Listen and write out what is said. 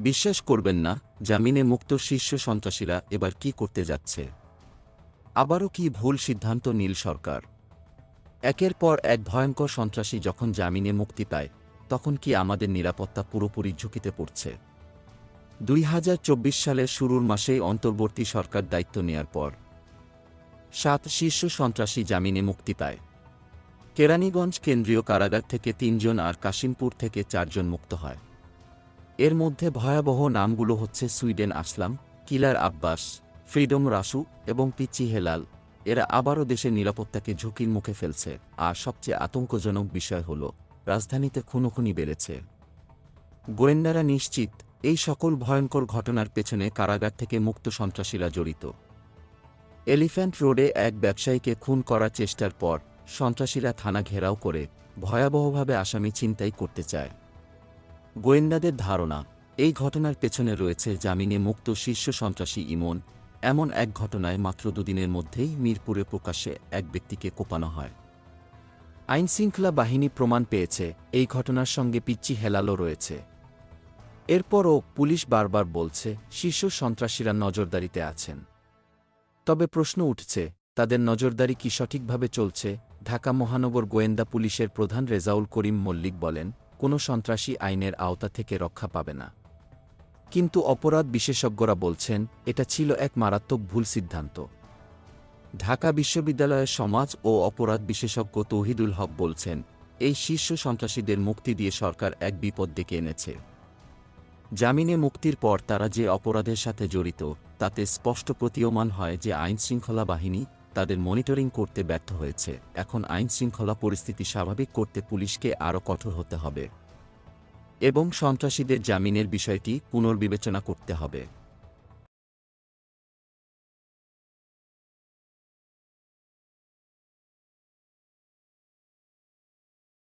বিশ্বাস করবেন না, জামিনে মুক্ত শীর্ষ সন্ত্রাসীরা এবার কি করতে যাচ্ছে? আবারও কি ভুল সিদ্ধান্ত নীল সরকার? একের পর এক ভয়ঙ্কর সন্ত্রাসী যখন জামিনে মুক্তি পায়, তখন কি আমাদের নিরাপত্তা পুরোপুরি ঝুঁকিতে পড়ছে? ২০২৪ সালের শুরুর মাসেই অন্তর্বর্তী সরকার দায়িত্ব নেয়ার পর ৭ শীর্ষ সন্ত্রাসী জামিনে মুক্তি পায়। কেরানীগঞ্জ কেন্দ্রীয় কারাগার থেকে ৩ জন আর কাশিমপুর থেকে ৪ জন মুক্ত হয়। এর মধ্যে ভয়াবহ নামগুলো হচ্ছে সুইডেন আসলাম, কিলার আব্বাস, ফ্রিডম রাসু এবং পিচ্চি হেলাল। এরা আবারও দেশের নিরাপত্তাকে ঝুঁকির মুখে ফেলছে। আর সবচেয়ে আতঙ্কজনক বিষয় হল, রাজধানীতে খুনোখুনি বেড়েছে। গোয়েন্দারা নিশ্চিত এই সকল ভয়ঙ্কর ঘটনার পেছনে কারাগার থেকে মুক্ত সন্ত্রাসীরা জড়িত। এলিফ্যান্ট রোডে এক ব্যবসায়ীকে খুন করার চেষ্টার পর সন্ত্রাসীরা থানা ঘেরাও করে ভয়াবহভাবে আসামি ছিনতাই করতে চায়। গোয়েন্দাদের ধারণা, এই ঘটনার পেছনে রয়েছে জামিনে মুক্ত শীর্ষ সন্ত্রাসী ইমন। এমন এক ঘটনায় মাত্র দুদিনের মধ্যেই মিরপুরে প্রকাশ্যে এক ব্যক্তিকে কোপানো হয়। আইনশৃঙ্খলা বাহিনী প্রমাণ পেয়েছে এই ঘটনার সঙ্গে পিচ্চি হেলালও রয়েছে। এরপরও পুলিশ বারবার বলছে শীর্ষ সন্ত্রাসীরা নজরদারিতে আছেন। তবে প্রশ্ন উঠছে, তাদের নজরদারি কি সঠিকভাবে চলছে? ঢাকা মহানগর গোয়েন্দা পুলিশের প্রধান রেজাউল করিম মল্লিক বলেন, কোনো সন্ত্রাসী আইনের আওতা থেকে রক্ষা পাবে না। কিন্তু অপরাধ বিশেষজ্ঞরা বলছেন এটা ছিল এক মারাত্মক ভুল সিদ্ধান্ত। ঢাকা বিশ্ববিদ্যালয়ের সমাজ ও অপরাধ বিশেষজ্ঞ তৌহিদুল হক বলছেন, এই শীর্ষ সন্ত্রাসীদের মুক্তি দিয়ে সরকার এক বিপদ ডেকে এনেছে। জামিনে মুক্তির পর তারা যে অপরাধের সাথে জড়িত, তাতে স্পষ্ট প্রতীয়মান হয় যে আইনশৃঙ্খলা বাহিনী তাদের মনিটরিং করতে ব্যর্থ হয়েছে। এখন আইনশৃঙ্খলা পরিস্থিতি স্বাভাবিক করতে পুলিশকে আরও কঠোর হতে হবে এবং সন্ত্রাসীদের জামিনের বিষয়টি পুনর্বিবেচনা করতে হবে।